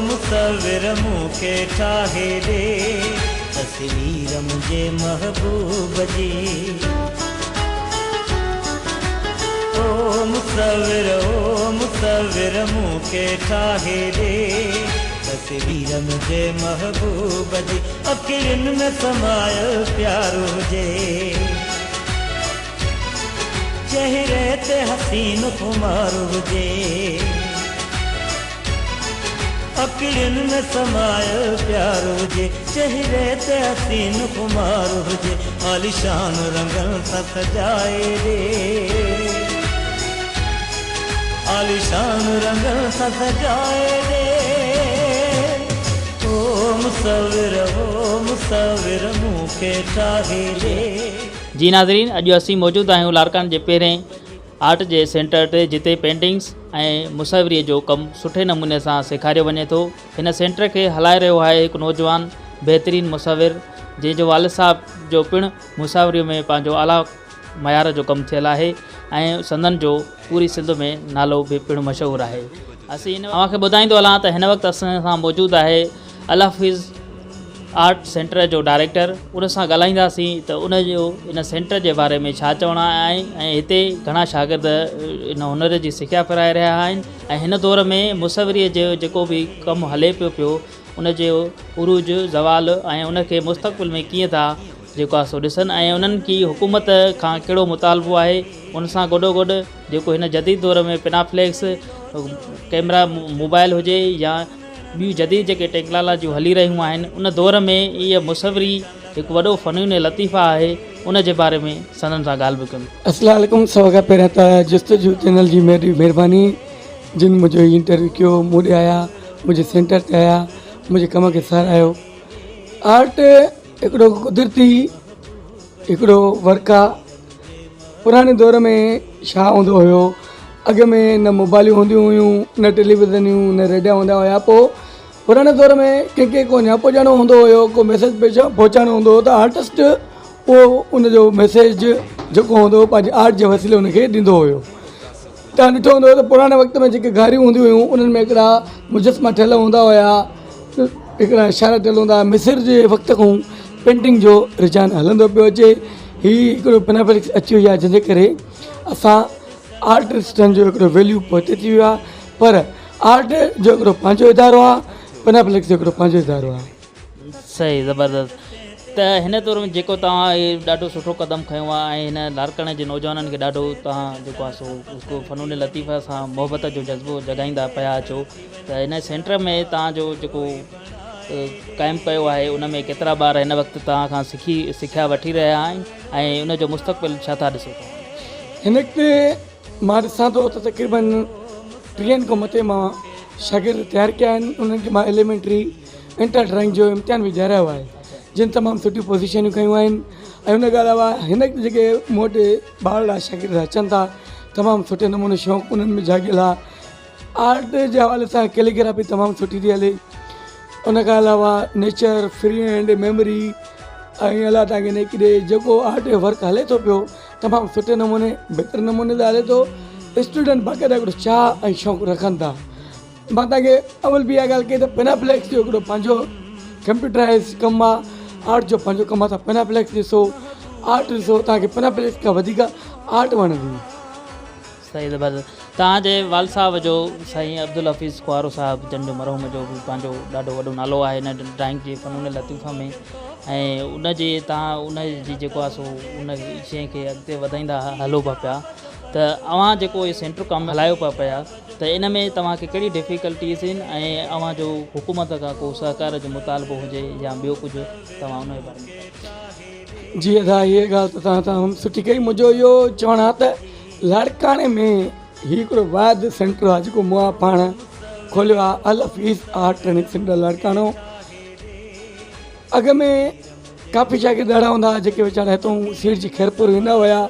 मुसविर मूंखे ठाहे ॾे तस्वीर मुंहिंजे महबूब जी। मुसविर मूंखे ठाहे ॾे तस्वीर मुंहिंजे महबूब जी। अखियुनि में समायो प्यार हुजे चेहरे ते हसीन खुमार हुजे। अखियुनि में समायो प्यार हुजे चेहरे ते हसीन खुमार हुजे। आलिशान रंगनि सां सजाए ॾे आलिशान रंगनि सां सजाए ॾे ओ मुसविर मूंखे ठाहे ॾे। जी नाज़रीन, अॼु असीं मौजूदु आहियूं लारकान जे पहिरें आर्ट जे सेंटर ते जिते पेंटिंग्स ऐं मुसाविरीअ जो कमु सुठे नमूने सां सेखारियो वञे थो। हिन सेंटर खे हलाए रहियो आहे हिकु नौजवान बहितरीनु मुसाविर जंहिंजो वालिद साहब जो पिणु मुसाविरीअ में पंहिंजो आला मयार जो कमु थियल आहे ऐं संदन जो पूरी सिंध में नालो बि पिणु मशहूरु आहे। असीं तव्हांखे ॿुधाईंदो हलां त हिन वक़्तु असां सां मौजूदु आहे अल हफ़ीज़ आर्ट सेंटर जो डायरेक्टर। उन सां ॻाल्हाईंदासीं त उनजो इन सेंटर जे बारे में छा चवणा आहिनि ऐं हिते घणा शागिर्द इन हुनर जी सिखिया फिराए रहिया आहिनि ऐं हिन दौर में मुसाविरीअ जो जेको बि कमु हले पियो उनजो उरूज ज़वाल ऐं उनखे मुस्तक़बिल में कीअं था जेको आहे सो ॾिसनि ऐं उन्हनि की हुकूमत खां कहिड़ो मुतालबो आहे। उन सां गॾोगॾु जेको हिन जदीद दौर में पिनाफ्लेक्स कैमरा मोबाइल हुजे या ॿियूं जदीद जेके टेक्नोलॉजियूं हली रहियूं आहिनि उन दौर में इहा मुसाविरी हिकु वॾो फ़नून लतीफ़ा आहे उन जे बारे में संदन सां ॻाल्हि बि कयूं। अस्सलाम वालेकुम। सभ खां पहिरियों त जस्तजू चैनल जी महिरबानी जिन मुंहिंजो इंटरव्यू कयो मूं ॾे आया मुंहिंजे सेंटर ते आया मुंहिंजे कम खे सारायो। आर्ट हिकिड़ो कुदरती हिकिड़ो वर्क आहे। पुराणे दौर में छा हूंदो हुयो अॻ में न मोबाइलियूं हूंदियूं हुयूं न टेलीविज़नियूं न रेडिया हूंदा हुया। पोइ पुराणे दौर में कंहिंखे को न्यापो ॾियणो हूंदो हुयो को मैसेज पहुचाइणो हूंदो हुओ त आर्टिस्ट उहो उनजो मैसेज जेको हूंदो हुओ पंहिंजे आर्ट जे वसीले उनखे ॾींदो हुयो। तव्हां ॾिठो हूंदो त पुराणे वक़्त में जेके गारियूं हूंदियूं हुयूं उन्हनि में हिकिड़ा मुजस्मा ठहियल हूंदा हुया हिकिड़ा इशारा ठहियल हूंदा। मिस्र जे वक़्त खां पेंटिंग जो रुझान हलंदो पियो अचे। हीउ हिकिड़ो पिनाफ्लेक्स अची वई आहे जंहिंजे करे असां आर्टिस्टनि जो हिकिड़ो वैल्यू पहुचे थी वियो आहे। पर आर्ट जो हिकिड़ो पंहिंजो इदारो आहे पिनाफ्लेक्स जो हिकिड़ो पंहिंजो इदारो आहे। सही ज़बरदस्त। त हिन दौर में जेको तव्हां ॾाढो सुठो क़दम खयों आहे ऐं हिन लारकाने जे नौजवाननि खे ॾाढो तव्हां जेको आहे सो उसको फ़नून लतीफ़ा सां मोहबत जो जज़्बो जॻाईंदा पिया अचो। त हिन सेंटर में तव्हांजो जेको क़ाइमु कयो आहे उन में केतिरा ॿार हिन वक़्तु तव्हां खां सिखिया वठी रहिया आहिनि ऐं उनजो मुस्तक़बिल छा था ॾिसो था? हिन ते मां ॾिसां थो त तक़रीबन 30 खां मथे मां शागिर्द तयारु कया आहिनि। उन्हनि खे मां एलिमेंट्री इंटर ड्राइंग जो इम्तिहान बि ॾियारायो आहे जिन तमामु सुठियूं पोज़ीशनियूं कयूं आहिनि। ऐं उन ॻाल्हि अलावा हिन जेके मूं वटि ॿार शागिर्द अचनि था तमामु सुठे नमूने शौक़ु उन्हनि में जाॻियल आहे। आर्ट जे हवाले सां कैलीग्राफी तमामु सुठी थी हले। उन खां अलावा नेचर फ्री एंड मेमोरी ऐं अलावा तव्हांखे न किथे जेको आर्ट जो वर्क हले थो पियो तमामु सुठे नमूने बहितर नमूने त हले थो। स्टूडेंट बाक़ाइदा हिकिड़ो चाह ऐं शौक़ु रखनि था। मां तव्हांखे अवल बि इहा ॻाल्हि कई त पिनाफ्लेक्स जो हिकिड़ो पंहिंजो कंप्यूटराइज़ कमु आहे। आर्ट जो पंहिंजो कमु आहे। तव्हां पिनाफ्लेक्स ॾिसो आर्ट ॾिसो तव्हांखे पिनाफ्लेक्स खां वधीक आर्ट वणंदी। सही ज़बरदस्त। तव्हांजे वाल साहब जो साईं अब्दुल हफ़ीज़ ख्वारो साहब जंहिंजो मरहूम जो बि पंहिंजो ॾाढो वॾो नालो आहे हिन ड्राइंग जे फ़नून लतीफ़ा में ऐं उनजे तव्हां उनजी जेको आहे सो उन शइ खे अॻिते वधाईंदा हलो पिया त अव्हां जेको इहो सेंटर कमु हलायो पिया त इन में तव्हांखे कहिड़ी डिफ़िकल्टीज़ आहिनि ऐं अव्हां जो हुकूमत खां को सहकार जो मुतालबो हुजे या ॿियो कुझु तव्हां उन जे बारे में? जी अदा इहा ॻाल्हि त तव्हां सुठी कई। मुंहिंजो इहो चवणु आहे त लारकाने में हीउ हिकिड़ो वाद सेंटर आहे जेको मूं पाण खोलियो आहे अल हफ़ीज़ आर्ट ट्रेनिंग सेंटर लारकानो। अॻ में काफ़ी शागिर्द अहिड़ा हूंदा हुआ जेके वीचारा हितां सीट जी ख़ैरपुर वेंदा हुआ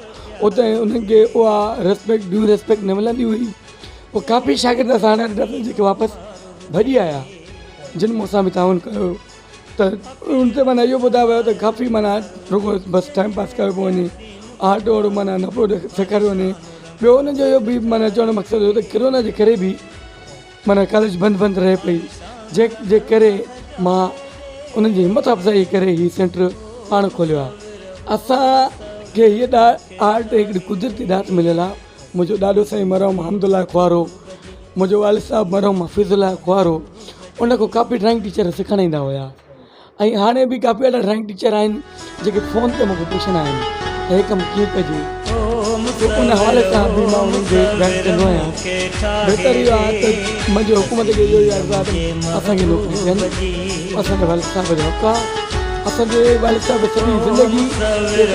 उते उन्हनि खे उहा ड्यू रेस्पेक्ट न मिलंदी हुई। पोइ काफ़ी शागिर्द असां ॾिठा जेके वापसि भॼी आया जिन मूंसां बि ताउन कयो त उन ते माना इहो ॿुधायो वियो त काफ़ी माना रुगो बसि टाइम पास कयो पियो वञे आर्ट ओड़ो माना न पियो सेखारियो वञे। ॿियो हुनजो इहो बि माना चवण जो मक़सदु हुयो त किरोना जे करे बि माना कॉलेज बंदि रहे पई, जे करे मां उन्हनि जी हिमत अफ़ज़ाई करे हीउ सेंटर पाण खोलियो आहे। असांखे हीअ आर्ट हिकिड़ी कुदरती दात मिलियल आहे। मुंहिंजो ॾाढो साईं मरहम हमदुल्ला खुआरो, मुंहिंजो वालिद साहिबु मरहम हफ़ीज़ुल्ला खुआरो, उन खां काफ़ी ड्राइंग टीचर सेखारींदा हुया। ऐं हाणे बि काफ़ी अहिड़ा ड्राइंग टीचर आहिनि जेके फ़ोन ते मूंखे पुछंदा आहिनि त हे कमु कीअं कजे। उन हवाले सां बि मां उन्हनि खे गाइड कंदो आहियां। बहितर इहो आहे त मुंहिंजो हुकूमत खे इहो ई अर्ज़ु आहे त असांखे नौकरी ॾियनि। असांजे वालिद साहिब जो हक़ु आहे। असांजे वालिद साहिब सॼी ज़िंदगी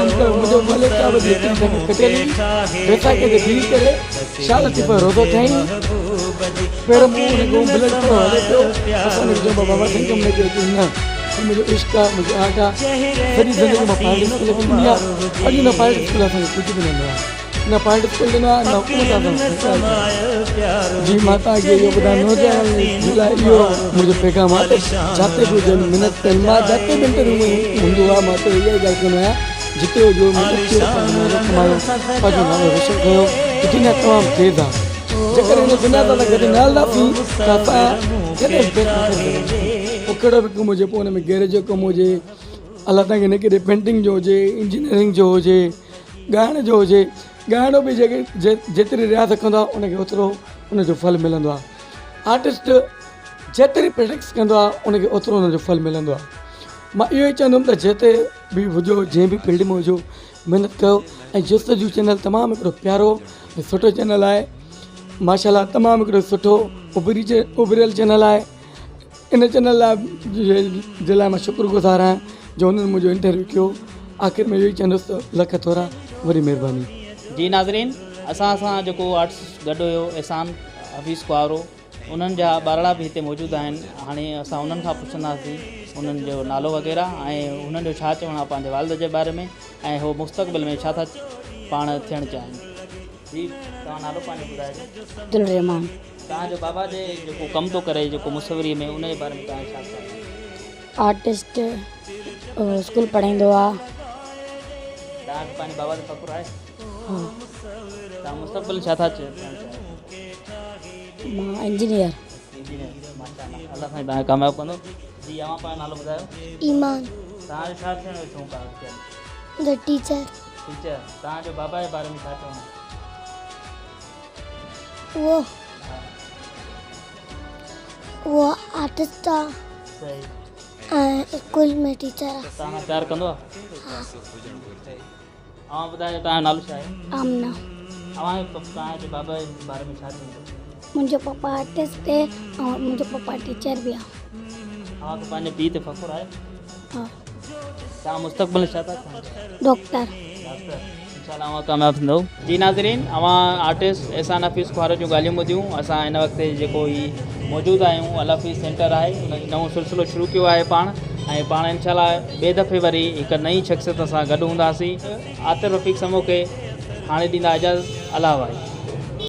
मुंहिंजो वालिद साहिब जी कटियल बैसाखी ते बीह करे शाल थी पियो रोज़ो ठाहींदी। पहिरियों मूं हुनखे ब्लड पियो हले पियो, असांखे चयो बाबा साईं कमु न कयो। न, मुंहिंजो इश्क आहे, मुंहिंजो आर्ट आहे। सॼी ज़िंदगी मां प्राइवेट स्कूल वेंदी आहे। अॼु न प्राइवेट स्कूल असांखे कुझु बि न मिलियो आहे, न प्राइवेट स्कूल ॾिनो आहे, न हुकूमत आहे। जी मां तव्हांखे इहो ॿुधाइणो चाहियां लाइ इहो मुंहिंजो पैगाम आहे त जिते बि हुजनि महिनत कनि। मां जिते बि इंटरव्यू हूंदो आहे मां त इहा ॻाल्हि कंदो आहियां जिते हुजो कमायो, पंहिंजो नालो रोशन कयो। दुनिया तमामु तेज़ आहे, जेकॾहिं हिन दुनिया सां गॾु न हलंदासीं त असां पोइ कहिड़ो बि कमु हुजे, पोइ हुन में गैरेज जो कमु हुजे, अलाह तव्हांखे न केॾे पेंटिंग जो हुजे, इंजीनियरिंग जो हुजे, ॻाइण जो हुजे। ॻाइणो बि जेतिरी रियाज़ कंदो आहे उनखे ओतिरो उनजो फल मिलंदो आहे। आर्टिस्ट जेतिरी प्रैक्टिस कंदो आहे उनखे ओतिरो उनजो फल मिलंदो आहे। मां इहो ई चवंदुमि त जिते बि हुजो, जंहिं बि फील्ड में हुजो, महिनत कयो। ऐं जुस्तजू चैनल तमामु हिकिड़ो प्यारो ऐं सुठो चैनल आहे। माशाल्लाह तमामु हिकिड़ो सुठो उभरियल चैनल आहे। इन चैनल लाइ जे लाइ मां शुक्रगुज़ार आहियां जो हुननि मुंहिंजो इंटरव्यू कयो। आख़िर में इहो ई चवंदुसि त लख थोरा वरी महिरबानी। जी नाज़रीन, असां सां जेको आर्टिस्ट गॾु हुयो एहसान हफ़ीज़ खुआरो, उन्हनि जा ॿारड़ा बि हिते मौजूदु आहिनि। हाणे असां उन्हनि खां पुछंदासीं उन्हनि जो नालो वग़ैरह ऐं उन्हनि जो छा चवणु आहे पंहिंजे वालिद जे बारे में, ऐं हो मुस्तक़बिल में छा था पाण थियणु चाहिनि। जी तव्हां नालो पंहिंजो ॿुधाइजो। अब्दुल रहमान। तव्हांजो बाबा जे जेको कमु थो करे जेको मुसवरीअ में, उन जे बारे में तव्हां छा चवंदा? आर्टिस्ट स्कूल पढ़ाईंदो आहे। तव्हांखे पंहिंजे बाबा जो फ़ख़ुरु आहे? हाँ। तव्हां मुस्तक़बिल छा था चाहियो? मां इंजीनियर। माशाअल्लाह, अल्लाह साईं तव्हांखे कामयाबु कंदो। जी अव्हां पंहिंजो नालो ॿुधायो। ईमान। तव्हांजो छा थियण जो शौक़ु आहे? The teacher. टीचर। तव्हांजो बाबा जे बारे में छा चवणु? वो आर्टिस्ट आहे। सही। ऐं स्कूल में टीचर आहे। तव्हां सां प्यारु कंदो आहे? अव्हां ॿुधायो तव्हांजो नालो छा आहे? आमना। तव्हांजे बाबा जे बारे में छा चवंदो? मुंहिंजो पप्पा आर्टिस्ट आहे ऐं मुंहिंजो पप्पा टीचर बि आहे। तव्हांखे पंहिंजे पीउ ते फ़ख़ुरु आहे? हा। तव्हां मुस्तक़बिल छा था चाहियो? डॉक्टर। इंशाल्लाह अव्हां कामयाबु थींदो। जी नाज़रीन, अव्हां आर्टिस्ट एहसान हफ़ीज़ खुआरो जूं ॻाल्हियूं ॿुधियूं। असां हिन वक़्तु जेको ही मौजूदु आहियूं अल हफ़ीज़ सेंटर आहे, उन नओं सिलसिलो शुरू कयो आहे पाण इंशाल्लाह ॿिए दफ़े वरी हिकु नई शख़्सियत सां गॾु हूंदासीं। आतिफ़ रफ़ीक़ समो खे हाणे ॾींदा इजाज़त। अल्लाह वाहे।